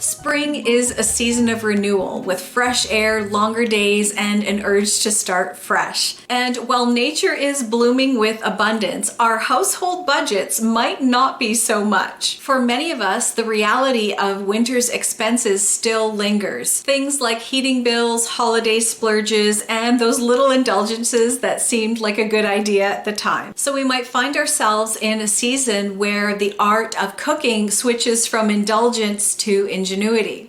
Spring is a season of renewal with fresh air, longer days, and an urge to start fresh. And while nature is blooming with abundance, our household budgets might not be so much. For many of us, the reality of winter's expenses still lingers. Things like heating bills, holiday splurges, and those little indulgences that seemed like a good idea at the time. So we might find ourselves in a season where the art of cooking switches from indulgence to ingenuity.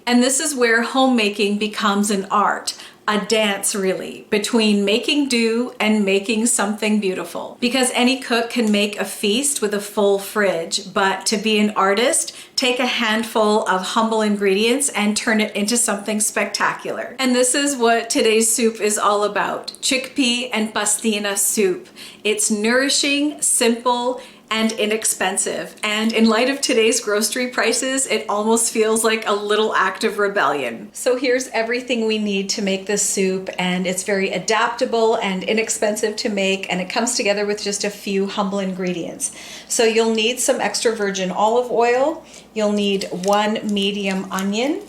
And this is where homemaking becomes an art, a dance really, between making do and making something beautiful. Because any cook can make a feast with a full fridge, but to be an artist, take a handful of humble ingredients and turn it into something spectacular. And this is what today's soup is all about, chickpea and pastina soup. It's nourishing, simple, and inexpensive. And in light of today's grocery prices, it almost feels like a little act of rebellion. So here's everything we need to make this soup, and it's very adaptable and inexpensive to make, and it comes together with just a few humble ingredients. So you'll need some extra virgin olive oil, you'll need 1 medium onion,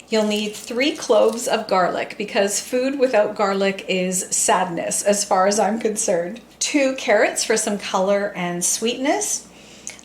you'll need 3 cloves of garlic, because food without garlic is sadness as far as I'm concerned. 2 carrots for some color and sweetness,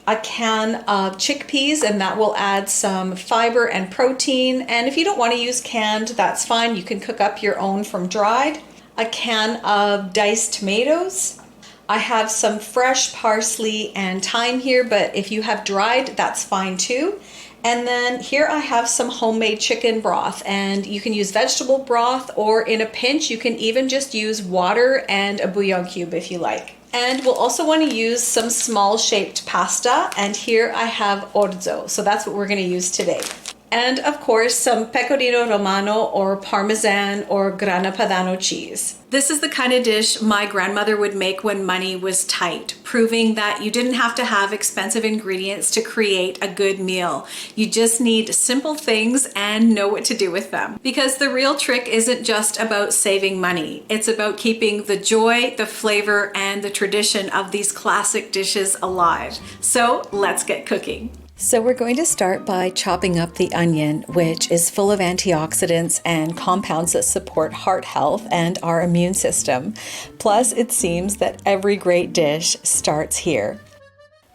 a can of chickpeas, and that will add some fiber and protein. And if you don't want to use canned, that's fine. You can cook up your own from dried. A can of diced tomatoes. I have some fresh parsley and thyme here, but if you have dried, that's fine too. And then here I have some homemade chicken broth, and you can use vegetable broth, or in a pinch you can even just use water and a bouillon cube if you like. And we'll also want to use some small shaped pasta, and here I have orzo, so that's what we're going to use today. And of course some pecorino romano or parmesan or grana padano cheese. This is the kind of dish my grandmother would make when money was tight, proving that you didn't have to have expensive ingredients to create a good meal. You just need simple things and know what to do with them. Because the real trick isn't just about saving money. It's about keeping the joy, the flavor, and the tradition of these classic dishes alive. So let's get cooking. So we're going to start by chopping up the onion, which is full of antioxidants and compounds that support heart health and our immune system. Plus, it seems that every great dish starts here.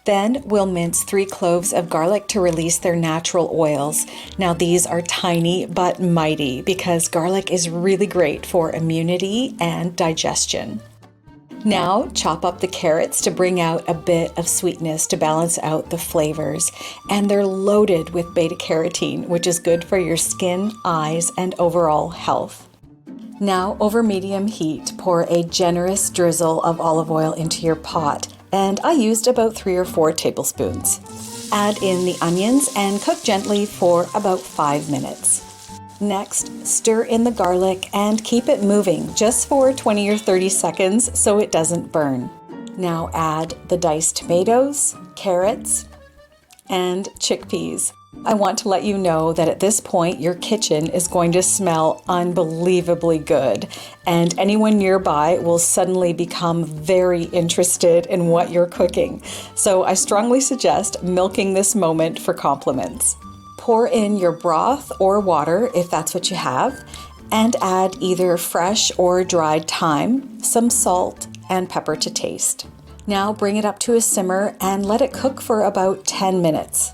Then we'll mince 3 cloves of garlic to release their natural oils. Now these are tiny but mighty because garlic is really great for immunity and digestion. Now chop up the carrots to bring out a bit of sweetness to balance out the flavors. And they're loaded with beta carotene, which is good for your skin, eyes, and overall health. Now over medium heat, pour a generous drizzle of olive oil into your pot. And I used about 3 or 4 tablespoons. Add in the onions and cook gently for about 5 minutes. Next, stir in the garlic and keep it moving just for 20 or 30 seconds so it doesn't burn. Now add the diced tomatoes, carrots, and chickpeas. I want to let you know that at this point your kitchen is going to smell unbelievably good, and anyone nearby will suddenly become very interested in what you're cooking. So I strongly suggest milking this moment for compliments. Pour in your broth or water if that's what you have, and add either fresh or dried thyme, some salt, and pepper to taste. Now bring it up to a simmer and let it cook for about 10 minutes.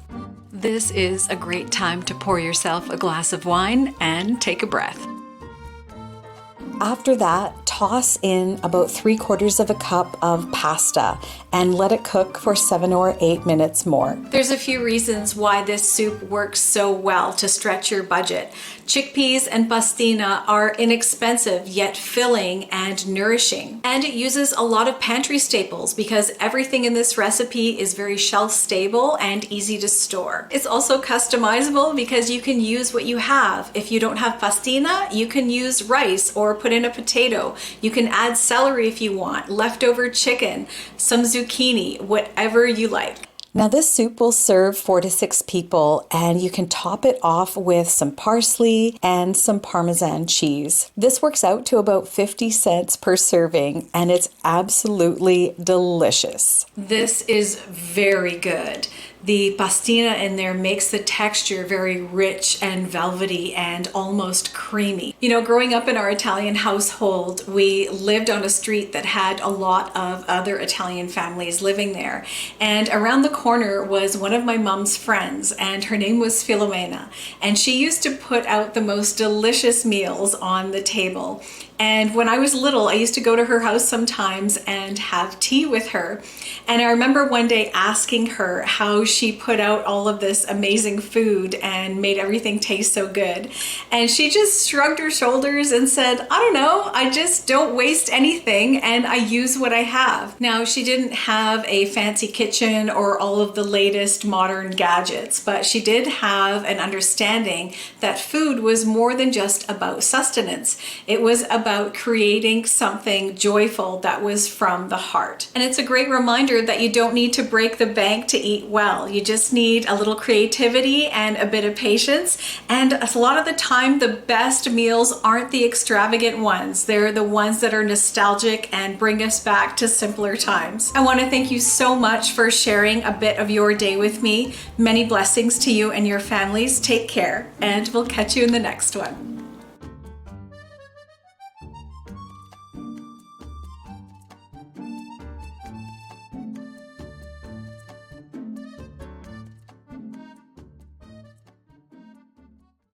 This is a great time to pour yourself a glass of wine and take a breath. After that, toss in about 3/4 of a cup of pasta and let it cook for 7 or 8 minutes more. There's a few reasons why this soup works so well to stretch your budget. Chickpeas and pastina are inexpensive yet filling and nourishing. And it uses a lot of pantry staples because everything in this recipe is very shelf stable and easy to store. It's also customizable because you can use what you have. If you don't have pastina, you can use rice or put in a potato. You can add celery if you want, leftover chicken, some zucchini, whatever you like. Now this soup will serve 4 to 6 people, and you can top it off with some parsley and some Parmesan cheese. This works out to about 50 cents per serving, and it's absolutely delicious. This is very good. The pastina in there makes the texture very rich and velvety and almost creamy. You know, growing up in our Italian household, we lived on a street that had a lot of other Italian families living there. And around the corner was one of my mom's friends, and her name was Filomena. And she used to put out the most delicious meals on the table. And when I was little, I used to go to her house sometimes and have tea with her. And I remember one day asking her how she put out all of this amazing food and made everything taste so good. And she just shrugged her shoulders and said, I don't know, I just don't waste anything and I use what I have. Now, she didn't have a fancy kitchen or all of the latest modern gadgets, but she did have an understanding that food was more than just about sustenance. It was about creating something joyful that was from the heart. And it's a great reminder that you don't need to break the bank to eat well. You just need a little creativity and a bit of patience. And a lot of the time, the best meals aren't the extravagant ones. They're the ones that are nostalgic and bring us back to simpler times. I want to thank you so much for sharing a bit of your day with me. Many blessings to you and your families. Take care, and we'll catch you in the next one.